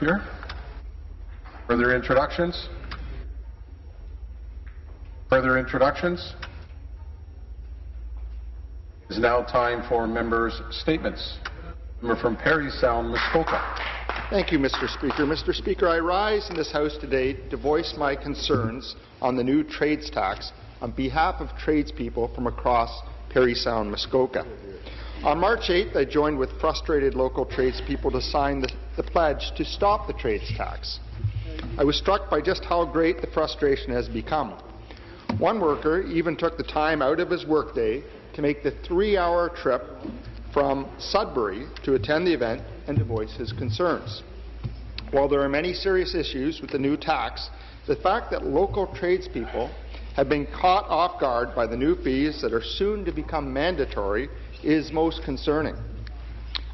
Here. Further introductions? Further introductions? It is now time for members' statements. Member from Parry Sound, Muskoka. Thank you, Mr. Speaker. Mr. Speaker, I rise in this House today to voice my concerns on the new trades tax on behalf of tradespeople from across Parry Sound, Muskoka. On March 8th, I joined with frustrated local tradespeople to sign the pledge to stop the trades tax. I was struck by just how great the frustration has become. One worker even took the time out of his workday to make the 3-hour trip from Sudbury to attend the event and to voice his concerns. While there are many serious issues with the new tax, the fact that local tradespeople have been caught off guard by the new fees that are soon to become mandatory is most concerning.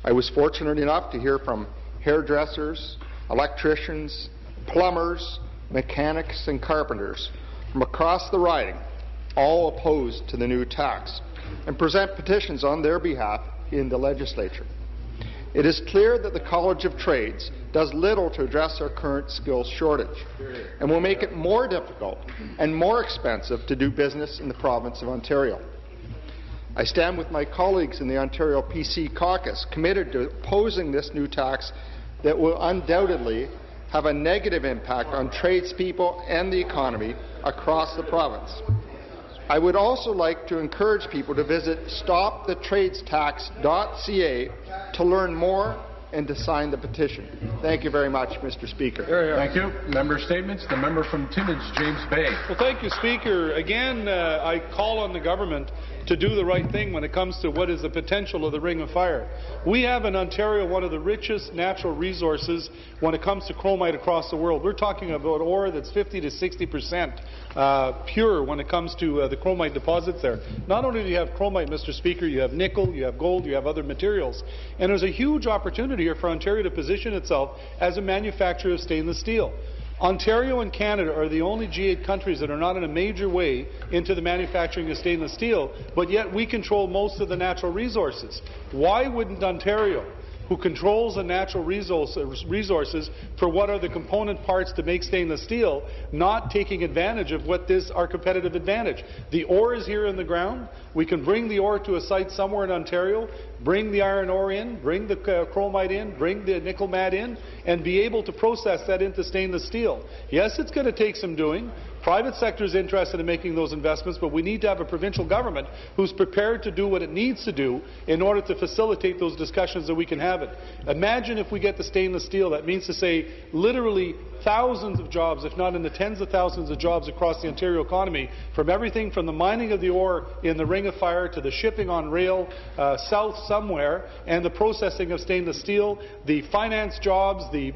I was fortunate enough to hear from hairdressers, electricians, plumbers, mechanics and carpenters from across the riding, all opposed to the new tax, and present petitions on their behalf in the legislature. It is clear that the College of Trades does little to address our current skills shortage and will make it more difficult and more expensive to do business in the province of Ontario. I stand with my colleagues in the Ontario PC caucus committed to opposing this new tax that will undoubtedly have a negative impact on tradespeople and the economy across the province. I would also like to encourage people to visit stopthetradestax.ca to learn more and to sign the petition. Thank you very much, Mr. Speaker. Thank you. Member statements. The member from Timmins, James Bay. Well, thank you, Speaker. Again, I call on the government to do the right thing when it comes to what is the potential of the Ring of Fire. We have in Ontario one of the richest natural resources when it comes to chromite across the world. We're talking about ore that's 50 to 60% pure when it comes to the chromite deposits there. Not only do you have chromite, Mr. Speaker, you have nickel, you have gold, you have other materials. And there's a huge opportunity here for Ontario to position itself as a manufacturer of stainless steel. Ontario and Canada are the only G8 countries that are not in a major way into the manufacturing of stainless steel, but yet we control most of the natural resources. Why wouldn't Ontario, who controls the natural resources for what are the component parts to make stainless steel, not taking advantage of what is our competitive advantage? The ore is here in the ground. We can bring the ore to a site somewhere in Ontario, bring the iron ore in, bring the chromite in, bring the nickel matte in, and be able to process that into stainless steel. Yes, it's going to take some doing. Private sector is interested in making those investments, but we need to have a provincial government who's prepared to do what it needs to do in order to facilitate those discussions that we can have it. Imagine if we get the stainless steel. That means to say literally thousands of jobs, if not in the tens of thousands of jobs across the Ontario economy, from everything from the mining of the ore in the Ring of Fire to the shipping on rail south somewhere, and the processing of stainless steel, the finance jobs, the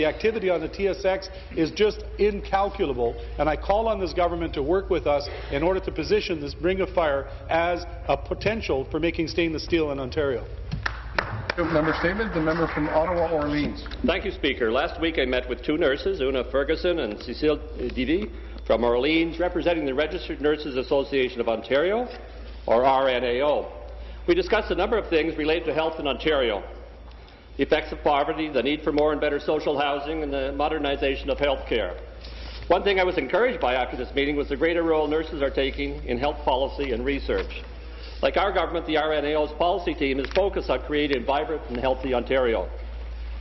activity on the TSX is just incalculable. And I call on this government to work with us in order to position this Ring of Fire as a potential for making stainless steel in Ontario. Member statement. The member from Ottawa, Orleans. Thank you, Speaker. Last week I met with two nurses, Una Ferguson and Cecile Divy, from Orleans, representing the Registered Nurses Association of Ontario, or RNAO. We discussed a number of things related to health in Ontario: the effects of poverty, the need for more and better social housing, and the modernization of health care. One thing I was encouraged by after this meeting was the greater role nurses are taking in health policy and research. Like our government, the RNAO's policy team is focused on creating a vibrant and healthy Ontario.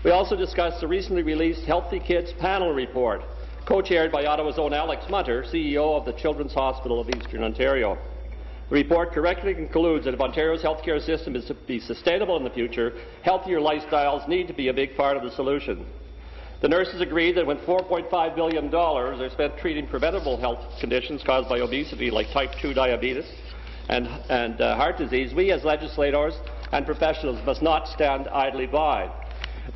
We also discussed the recently released Healthy Kids panel report, co-chaired by Ottawa's own Alex Munter, CEO of the Children's Hospital of Eastern Ontario. The report correctly concludes that if Ontario's healthcare system is to be sustainable in the future, healthier lifestyles need to be a big part of the solution. The nurses agreed that when $4.5 billion are spent treating preventable health conditions caused by obesity, like type 2 diabetes and heart disease, we as legislators and professionals must not stand idly by.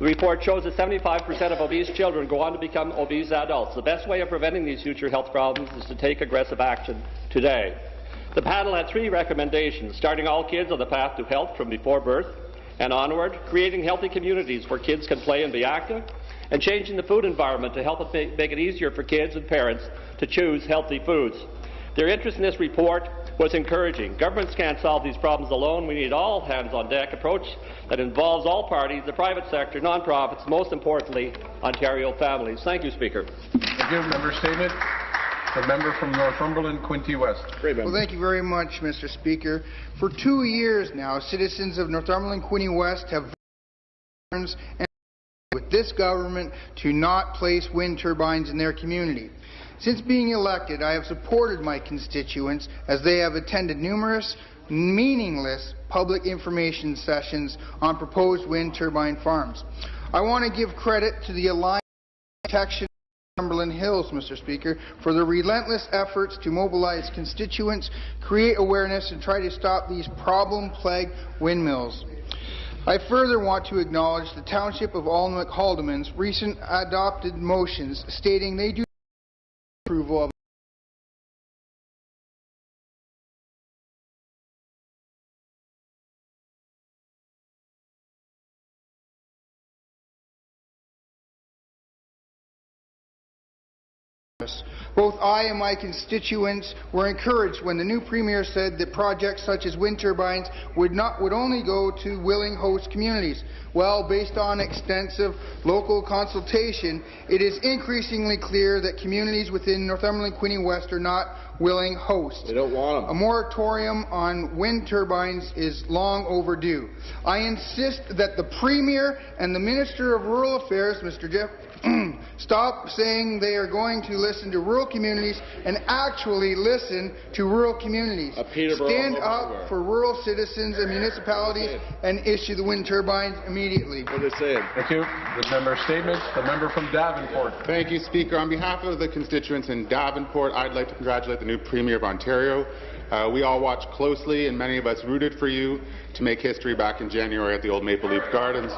The report shows that 75% of obese children go on to become obese adults. The best way of preventing these future health problems is to take aggressive action today. The panel had 3 recommendations: starting all kids on the path to health from before birth and onward, creating healthy communities where kids can play and be active, and changing the food environment to help make it easier for kids and parents to choose healthy foods. Their interest in this report was encouraging. Governments can't solve these problems alone. We need all hands-on-deck approach that involves all parties, the private sector, non-profits, most importantly, Ontario families. Thank you, Speaker. Thank you. Member statement. The member from Northumberland, Quinte West. Well, thank you very much, Mr. Speaker. For 2 years now, citizens of Northumberland, Quinte West have voted with this government to not place wind turbines in their community. Since being elected, I have supported my constituents as they have attended numerous meaningless public information sessions on proposed wind turbine farms. I want to give credit to the Alliance Protection Cumberland Hills, Mr. Speaker, for the relentless efforts to mobilize constituents, create awareness, and try to stop these problem-plagued windmills. I further want to acknowledge the Township of Alnwick Haldimand's recent adopted motions stating they do approval of Both I and my constituents were encouraged when the new Premier said that projects such as wind turbines would only go to willing host communities. Well, based on extensive local consultation, it is increasingly clear that communities within Northumberland Quinte West are not willing hosts. They don't want them. A moratorium on wind turbines is long overdue. I insist that the Premier and the Minister of Rural Affairs, Mr. Jeff, stop saying they are going to listen to rural communities and actually listen to rural communities. Stand up for rural citizens and municipalities and issue the wind turbines immediately. What are they saying? Thank you. The member statements. The member from Davenport. Thank you, Speaker. On behalf of the constituents in Davenport, I'd like to congratulate the new Premier of Ontario. We all watched closely, and many of us rooted for you to make history back in January at the old Maple Leaf Gardens.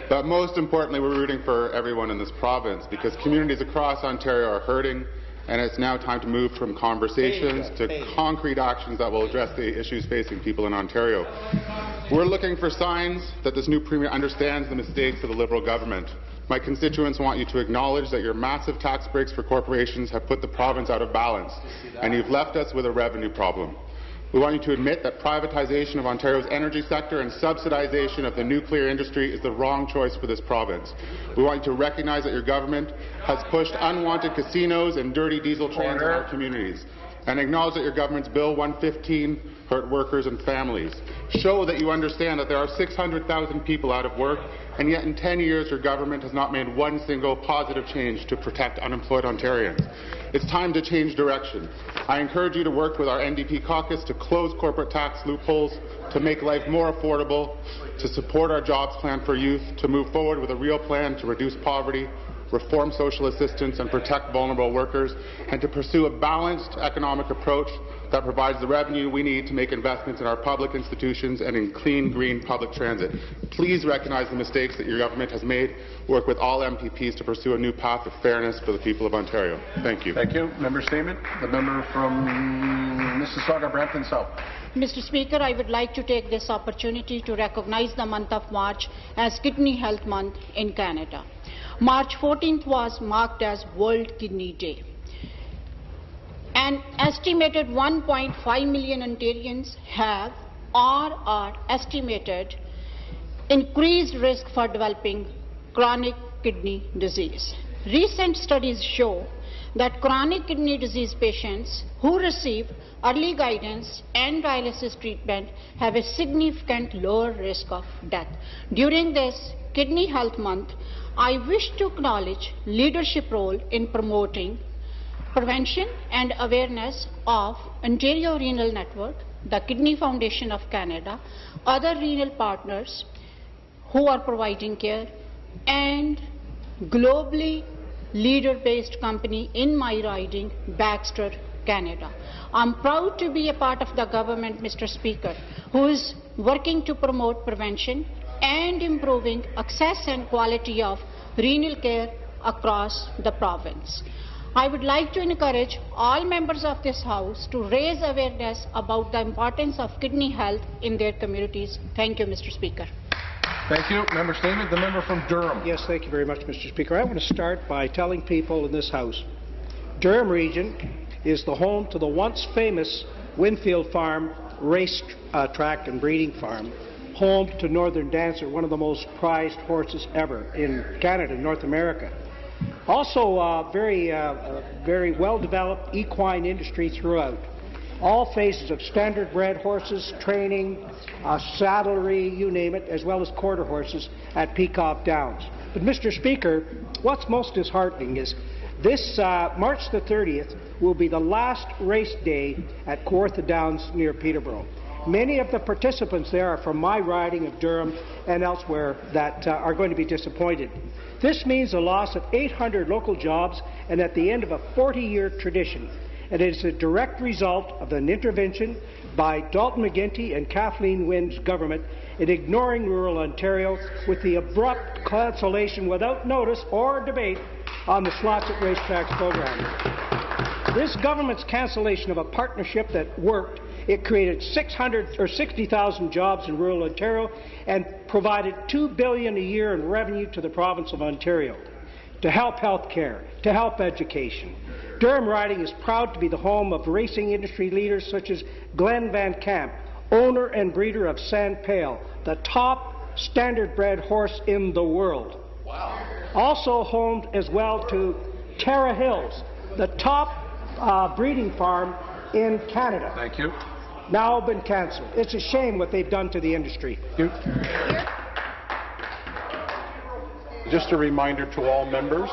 But most importantly, we're rooting for everyone in this province because communities across Ontario are hurting, and it's now time to move from conversations to concrete actions that will address the issues facing people in Ontario. We're looking for signs that this new Premier understands the mistakes of the Liberal government. My constituents want you to acknowledge that your massive tax breaks for corporations have put the province out of balance, and you've left us with a revenue problem. We want you to admit that privatization of Ontario's energy sector and subsidization of the nuclear industry is the wrong choice for this province. We want you to recognize that your government has pushed unwanted casinos and dirty diesel trains in our communities, and acknowledge that your government's Bill 115 hurt workers and families. Show that you understand that there are 600,000 people out of work, and yet in 10 years your government has not made one single positive change to protect unemployed Ontarians. It's time to change direction. I encourage you to work with our NDP caucus to close corporate tax loopholes, to make life more affordable, to support our jobs plan for youth, to move forward with a real plan to reduce poverty, reform social assistance and protect vulnerable workers, and to pursue a balanced economic approach that provides the revenue we need to make investments in our public institutions and in clean, green public transit. Please recognize the mistakes that your government has made. Work with all MPPs to pursue a new path of fairness for the people of Ontario. Thank you. Thank you. Member statement. The member from Mississauga, Brampton South. Mr. Speaker, I would like to take this opportunity to recognize the month of March as Kidney Health Month in Canada. March 14th was marked as World Kidney Day. An estimated 1.5 million Ontarians have or are estimated increased risk for developing chronic kidney disease. Recent studies show that chronic kidney disease patients who receive early guidance and dialysis treatment have a significant lower risk of death. During this Kidney Health Month, I wish to acknowledge leadership role in promoting prevention and awareness of Ontario Renal Network, the Kidney Foundation of Canada, other renal partners who are providing care, and globally leader-based company in my riding, Baxter, Canada. I'm proud to be a part of the government, Mr. Speaker, who is working to promote prevention and improving access and quality of renal care across the province. I would like to encourage all members of this House to raise awareness about the importance of kidney health in their communities. Thank you, Mr. Speaker. Thank you. Member statement. The member from Durham. Yes, thank you very much, Mr. Speaker. I want to start by telling people in this House, Durham region is the home to the once famous Winfield Farm race track and breeding farm, home to Northern Dancer, one of the most prized horses ever in Canada and North America. Also, very well-developed equine industry throughout. All phases of standard-bred horses, training, saddlery, you name it, as well as quarter horses at Peacock Downs. But, Mr. Speaker, what's most disheartening is this March the 30th will be the last race day at Kawartha Downs near Peterborough. Many of the participants there are from my riding of Durham and elsewhere that are going to be disappointed. This means a loss of 800 local jobs and at the end of a 40-year tradition. And it is a direct result of an intervention by Dalton McGuinty and Kathleen Wynne's government in ignoring rural Ontario with the abrupt cancellation without notice or debate on the Slots at Racetracks program. This government's cancellation of a partnership that worked, it created 60,000 jobs in rural Ontario and provided $2 billion a year in revenue to the province of Ontario to help health care, to help education. Durham Riding is proud to be the home of racing industry leaders such as Glenn Van Camp, owner and breeder of Sand Pale, the top standard-bred horse in the world. Wow. Also home as well to Tara Hills, the top breeding farm in Canada. Thank you. Now been cancelled. It's a shame what they've done to the industry. Thank you. Just a reminder to all members,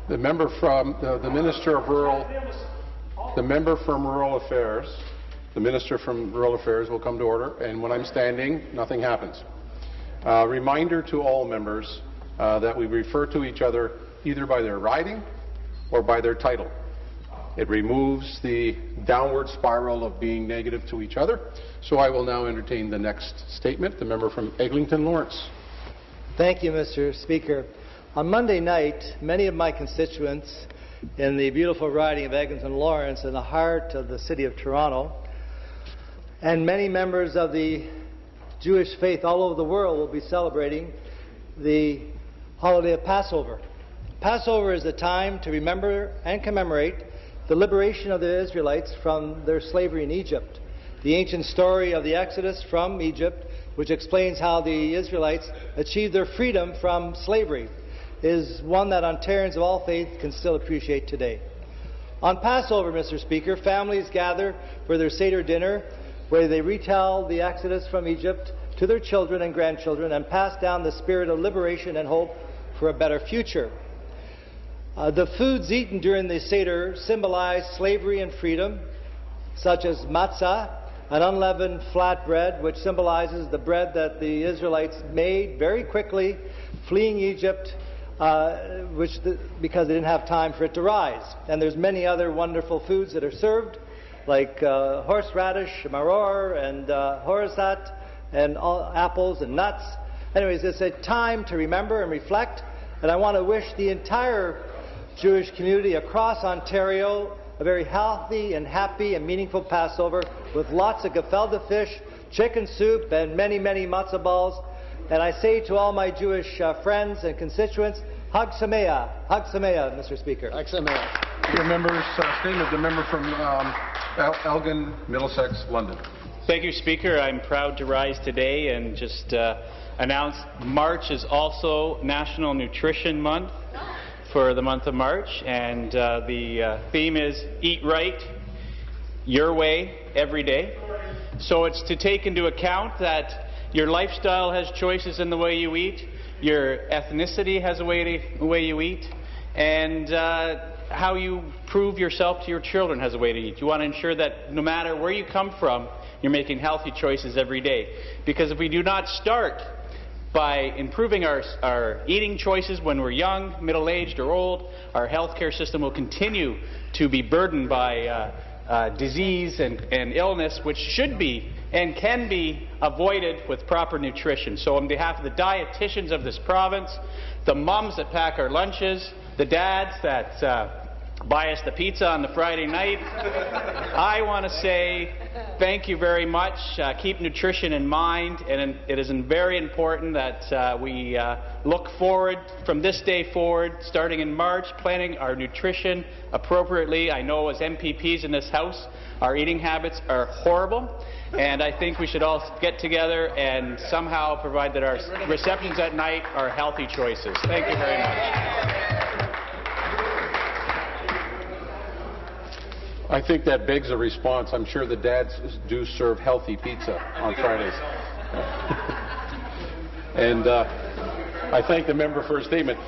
the member from the Minister of Rural, the member from Rural Affairs, the Minister from Rural Affairs will come to order, and when I'm standing, nothing happens. Reminder to all members that we refer to each other either by their riding or by their title. It removes the downward spiral of being negative to each other. So I will now entertain the next statement, the member from Eglinton Lawrence. Thank you, Mr. Speaker. On Monday night, many of my constituents in the beautiful riding of Eglinton Lawrence in the heart of the city of Toronto, and many members of the Jewish faith all over the world will be celebrating the holiday of Passover. Passover is a time to remember and commemorate the liberation of the Israelites from their slavery in Egypt. The ancient story of the Exodus from Egypt, which explains how the Israelites achieved their freedom from slavery, is one that Ontarians of all faiths can still appreciate today. On Passover, Mr. Speaker, families gather for their Seder dinner, where they retell the Exodus from Egypt to their children and grandchildren and pass down the spirit of liberation and hope for a better future. The foods eaten during the Seder symbolize slavery and freedom, such as matzah, an unleavened flatbread, which symbolizes the bread that the Israelites made very quickly, fleeing Egypt, because they didn't have time for it to rise. And there's many other wonderful foods that are served, like horseradish, maror, and horsat, and apples and nuts. Anyways, it's a time to remember and reflect, and I want to wish the entire Jewish community across Ontario a very healthy and happy and meaningful Passover with lots of gefilte fish, chicken soup, and many, many matzah balls. And I say to all my Jewish friends and constituents, Hag Sameach, Mr. Speaker. Hag Sameach. Your member's statement, the member from Elgin, Middlesex, London. Thank you, Speaker. I'm proud to rise today and just announce March is also National Nutrition Month for the month of March, and the theme is Eat Right, Your Way, Every Day. So it's to take into account that your lifestyle has choices in the way you eat, your ethnicity has a way you eat, and how you prove yourself to your children has a way to eat. You want to ensure that no matter where you come from, you're making healthy choices every day. Because if we do not start by improving our eating choices when we're young, middle-aged, or old, our healthcare system will continue to be burdened by disease and illness, which should be and can be avoided with proper nutrition. So on behalf of the dietitians of this province, the moms that pack our lunches, the dads that buy us the pizza on the Friday night. I want to say thank you very much. Keep nutrition in mind, and it is very important that we look forward from this day forward, starting in March, planning our nutrition appropriately. I know as MPPs in this House, our eating habits are horrible, and I think we should all get together and somehow provide that our receptions at night are healthy choices. Thank you very much. I think that begs a response. I'm sure the dads do serve healthy pizza on Fridays. And I thank the member for his statement.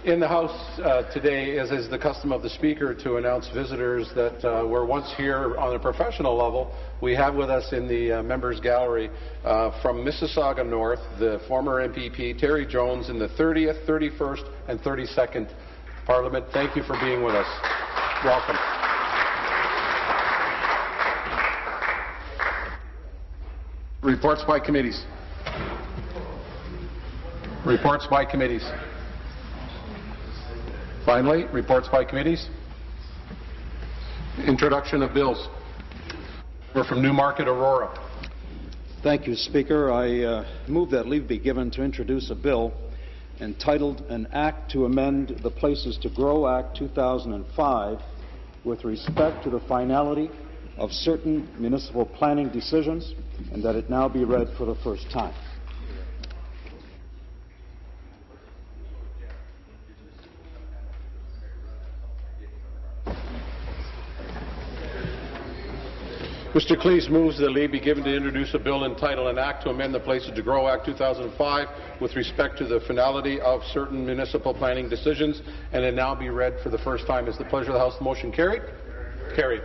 In the House today, as is the custom of the Speaker, to announce visitors that were once here on a professional level. We have with us in the members' gallery from Mississauga North, the former MPP Terry Jones in the 30th, 31st, and 32nd Parliament. Thank you for being with us. Welcome. Reports by committees. Reports by committees. Finally, reports by committees. Introduction of bills. We're from Newmarket, Aurora. Thank you, Speaker. I move that leave be given to introduce a bill entitled An Act to Amend the Places to Grow Act 2005 with respect to the finality of certain municipal planning decisions, and that it now be read for the first time. Mr. Cleese moves that leave be given to introduce a bill entitled An Act to Amend the Places to Grow Act 2005 with respect to the finality of certain municipal planning decisions, and it now be read for the first time. Is the pleasure of the House. The motion carried? Carried.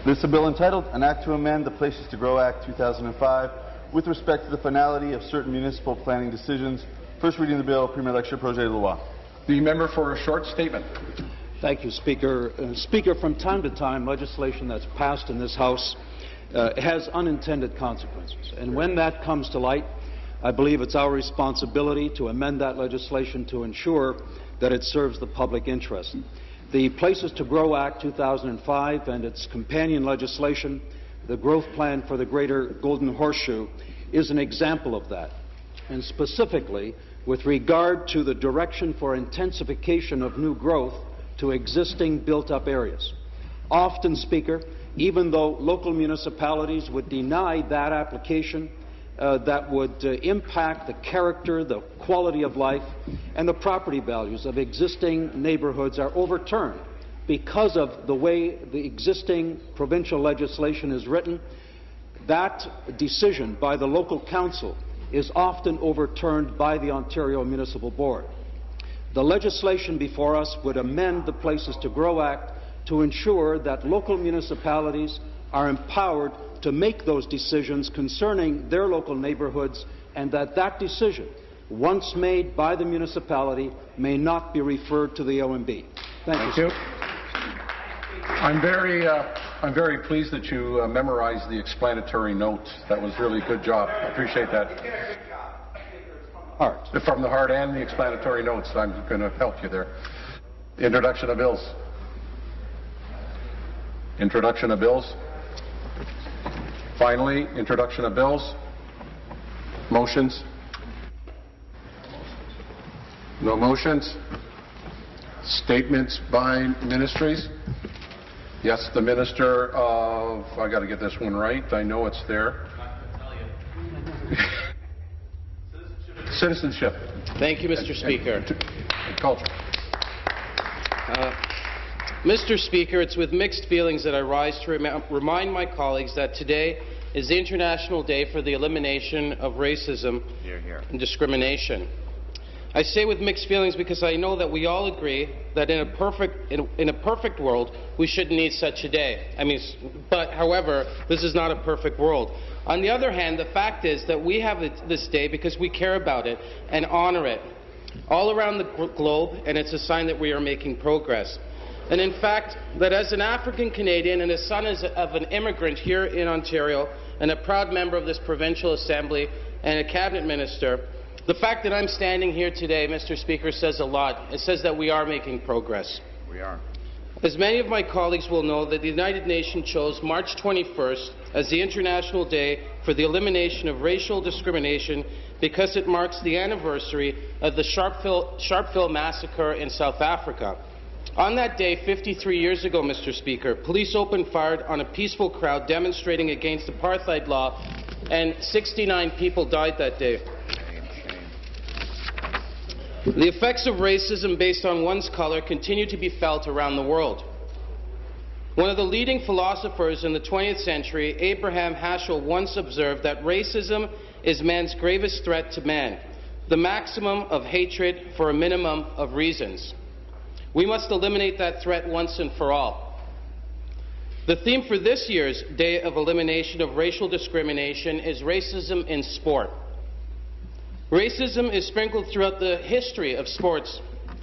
This is a bill entitled An Act to Amend the Places to Grow Act 2005 with respect to the finality of certain municipal planning decisions. First reading of the bill, Premier Lecture, Projet de Loi. The member for a short statement. Thank you, Speaker. Speaker, from time to time, legislation that's passed in this House has unintended consequences. And when that comes to light, I believe it's our responsibility to amend that legislation to ensure that it serves the public interest. The Places to Grow Act 2005 and its companion legislation, the Growth Plan for the Greater Golden Horseshoe, is an example of that. And specifically, with regard to the direction for intensification of new growth to existing built-up areas. Often, Speaker, even though local municipalities would deny that application, that would impact the character, the quality of life, and the property values of existing neighborhoods are overturned because of the way the existing provincial legislation is written. That decision by the local council is often overturned by the Ontario Municipal Board. The legislation before us would amend the Places to Grow Act to ensure that local municipalities are empowered to make those decisions concerning their local neighborhoods, and that that decision, once made by the municipality, may not be referred to the OMB. Thank you. I'm very pleased that you memorized the explanatory note. That was really a good job. I appreciate that. Heart. From the heart and the explanatory notes. I'm going to help you there. Introduction of bills. Introduction of bills. Finally, introduction of bills. Motions. No motions. Statements by ministries. Yes, the Minister of, I got to get this one right. I know it's there. Citizenship. Thank you, Mr. Speaker. Culture. Mr. Speaker, it's with mixed feelings that I rise to remind my colleagues that today is the International Day for the Elimination of Racism and Discrimination. I say with mixed feelings because I know that we all agree that in a perfect world, we shouldn't need such a day. However, this is not a perfect world. On the other hand, the fact is that we have this day because we care about it and honor it all around the globe, and it's a sign that we are making progress. And in fact, that as an African Canadian and a son of an immigrant here in Ontario and a proud member of this provincial assembly and a cabinet minister, The fact that I'm standing here today, Mr. Speaker, says a lot. It says that we are making progress. We are. As many of my colleagues will know, that the United Nations chose March 21st as the International Day for the Elimination of Racial Discrimination because it marks the anniversary of the Sharpeville massacre in South Africa. On that day, 53 years ago, Mr. Speaker, police opened fire on a peaceful crowd demonstrating against apartheid law, and 69 people died that day. The effects of racism based on one's color continue to be felt around the world. One of the leading philosophers in the 20th century, Abraham Heschel, once observed that racism is man's gravest threat to man, the maximum of hatred for a minimum of reasons. We must eliminate that threat once and for all. The theme for this year's Day of Elimination of Racial Discrimination is racism in sport. Racism is sprinkled throughout the history of sports,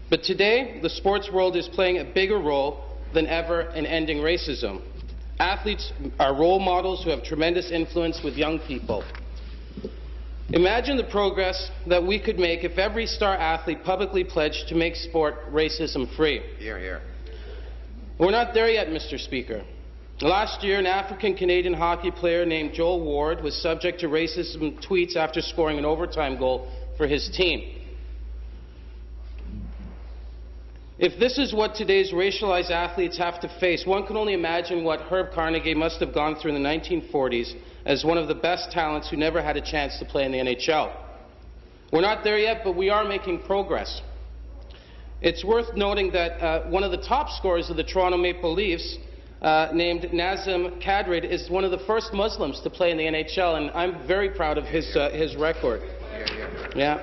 but today the sports world is playing a bigger role than ever in ending racism. Athletes are role models who have tremendous influence with young people. Imagine the progress that we could make if every star athlete publicly pledged to make sport racism-free. Here, here. We're not there yet, Mr. Speaker. Last year, an African-Canadian hockey player named Joel Ward was subject to racism tweets after scoring an overtime goal for his team. If this is what today's racialized athletes have to face, one can only imagine what Herb Carnegie must have gone through in the 1940s as one of the best talents who never had a chance to play in the NHL. We're not there yet, but we are making progress. It's worth noting that one of the top scorers of the Toronto Maple Leafs, named Nazem Kadri, is one of the first Muslims to play in the NHL, and I'm very proud of his record. Yeah.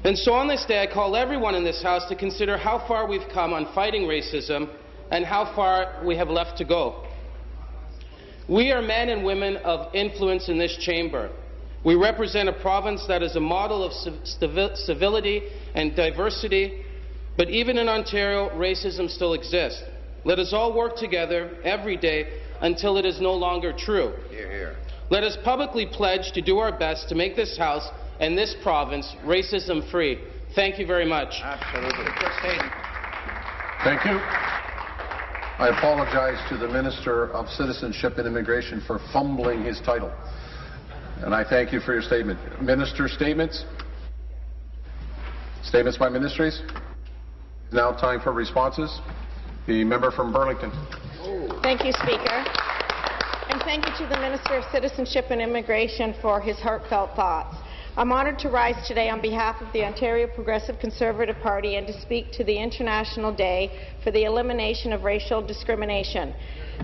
And so on this day, I call everyone in this House to consider how far we've come on fighting racism and how far we have left to go. We are men and women of influence in this chamber. We represent a province that is a model of civility and diversity, but even in Ontario, racism still exists. Let us all work together every day until it is no longer true. Here, here. Let us publicly pledge to do our best to make this House and this province racism-free. Thank you very much. Absolutely. Thank you. I apologize to the Minister of Citizenship and Immigration for fumbling his title. And I thank you for your statement. Minister, statements? Statements by ministries? Now time for responses. The member from Burlington. Thank you, Speaker. And thank you to the Minister of Citizenship and Immigration for his heartfelt thoughts. I'm honoured to rise today on behalf of the Ontario Progressive Conservative Party and to speak to the International Day for the Elimination of Racial Discrimination.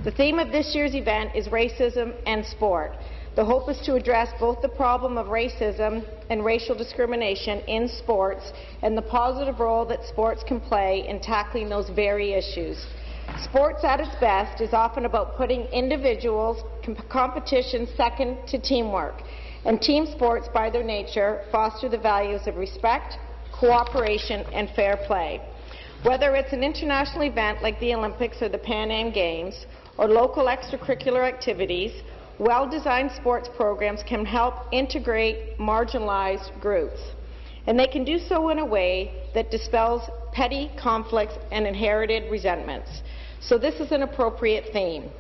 The theme of this year's event is racism and sport. The hope is to address both the problem of racism and racial discrimination in sports and the positive role that sports can play in tackling those very issues. Sports at its best is often about putting individuals' competition second to teamwork. And team sports, by their nature, foster the values of respect, cooperation, and fair play. Whether it's an international event like the Olympics or the Pan Am Games, or local extracurricular activities, well-designed sports programs can help integrate marginalized groups. And they can do so in a way that dispels petty conflicts and inherited resentments. So this is an appropriate theme.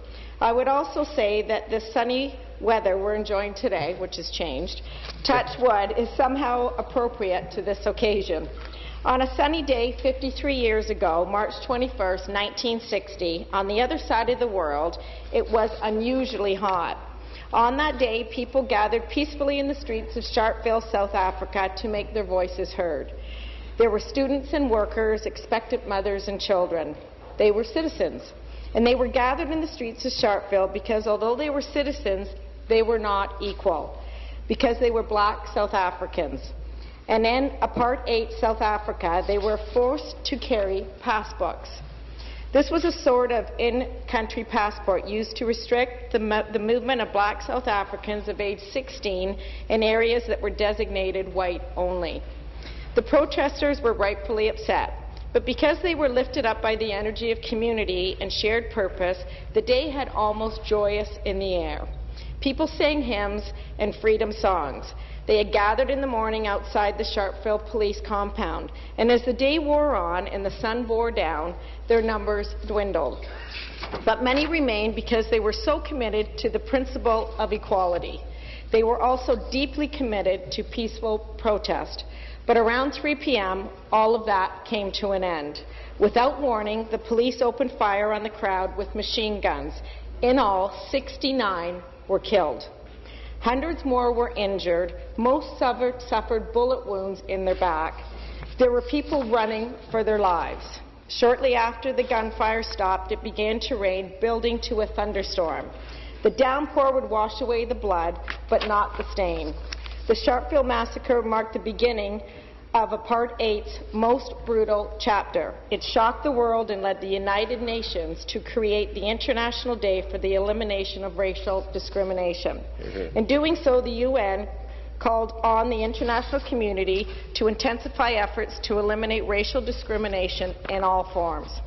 I would also say that the sunny weather we're enjoying today, which has changed, touch wood, is somehow appropriate to this occasion. On a sunny day 53 years ago, March 21st, 1960, on the other side of the world, it was unusually hot. On that day, people gathered peacefully in the streets of Sharpeville, South Africa, to make their voices heard. There were students and workers, expectant mothers and children. They were citizens. And they were gathered in the streets of Sharpeville because although they were citizens, they were not equal, because they were black South Africans. And in Apartheid South Africa, they were forced to carry passbooks. This was a sort of in-country passport used to restrict the movement of black South Africans of age 16 in areas that were designated white only. The protesters were rightfully upset. But because they were lifted up by the energy of community and shared purpose, the day had almost joyous in the air. People sang hymns and freedom songs. They had gathered in the morning outside the Sharpeville police compound, and as the day wore on and the sun bore down, their numbers dwindled. But many remained because they were so committed to the principle of equality. They were also deeply committed to peaceful protest. But around 3 p.m., all of that came to an end. Without warning, the police opened fire on the crowd with machine guns. In all, 69 were killed. Hundreds more were injured. Most suffered bullet wounds in their back. There were people running for their lives. Shortly after the gunfire stopped, it began to rain, building to a thunderstorm. The downpour would wash away the blood, but not the stain. The Sharpeville massacre marked the beginning of Part 8's most brutal chapter. It shocked the world and led the United Nations to create the International Day for the Elimination of Racial Discrimination. In doing so, the UN called on the international community to intensify efforts to eliminate racial discrimination in all forms.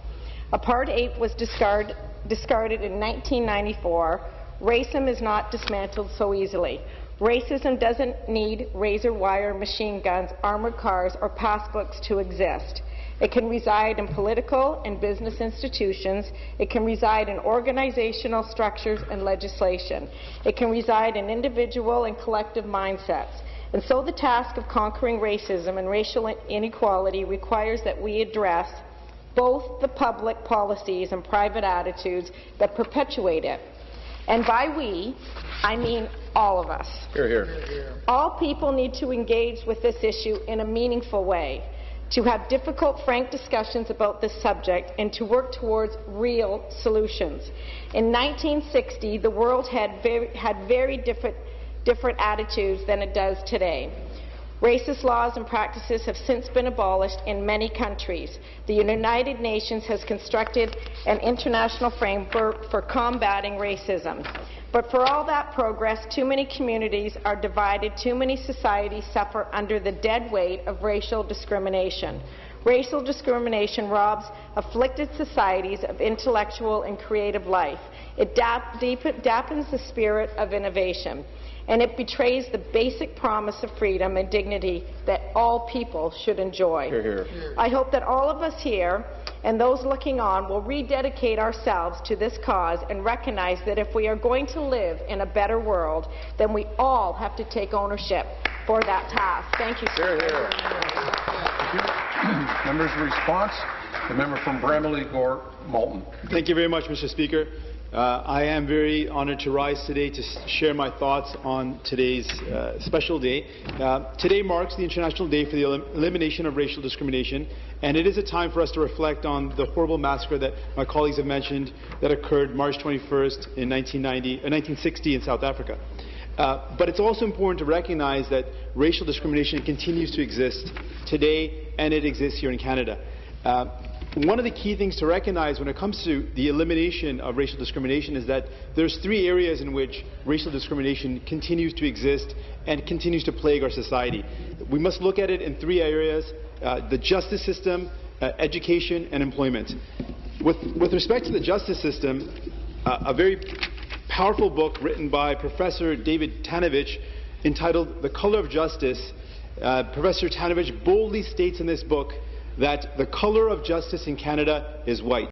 Part 8 was discarded in 1994. Racism is not dismantled so easily. Racism doesn't need razor wire machine guns, armored cars, or passbooks to exist. It can reside in political and business institutions. It can reside in organizational structures and legislation. It can reside in individual and collective mindsets. And so the task of conquering racism and racial inequality requires that we address both the public policies and private attitudes that perpetuate it. And by we, I mean all of us. Hear, hear. All people need to engage with this issue in a meaningful way, to have difficult, frank discussions about this subject, and to work towards real solutions. In 1960, the world had very different attitudes than it does today. Racist laws and practices have since been abolished in many countries. The United Nations has constructed an international framework for combating racism. But for all that progress, too many communities are divided, too many societies suffer under the dead weight of racial discrimination. Racial discrimination robs afflicted societies of intellectual and creative life. It dampens the spirit of innovation, and it betrays the basic promise of freedom and dignity that all people should enjoy. Hear, hear. I hope that all of us here and those looking on will rededicate ourselves to this cause and recognize that if we are going to live in a better world, then we all have to take ownership for that task. Thank you, sir. Hear, hear. Thank you. Member's response. The member from Bramalea Gore Malton. Thank you very much, Mr. Speaker. I am very honored to rise today to share my thoughts on today's special day. Today marks the International Day for the Elimination of Racial Discrimination, and it is a time for us to reflect on the horrible massacre that my colleagues have mentioned that occurred March 21st in 1960 in South Africa. But it's also important to recognize that racial discrimination continues to exist today, and it exists here in Canada. One of the key things to recognize when it comes to the elimination of racial discrimination is that there's 3 areas in which racial discrimination continues to exist and continues to plague our society. We must look at it in 3 areas: the justice system, education, and employment. With respect to the justice system, a very powerful book written by Professor David Tanovich entitled The Color of Justice, Professor Tanovich boldly states in this book that the color of justice in Canada is white.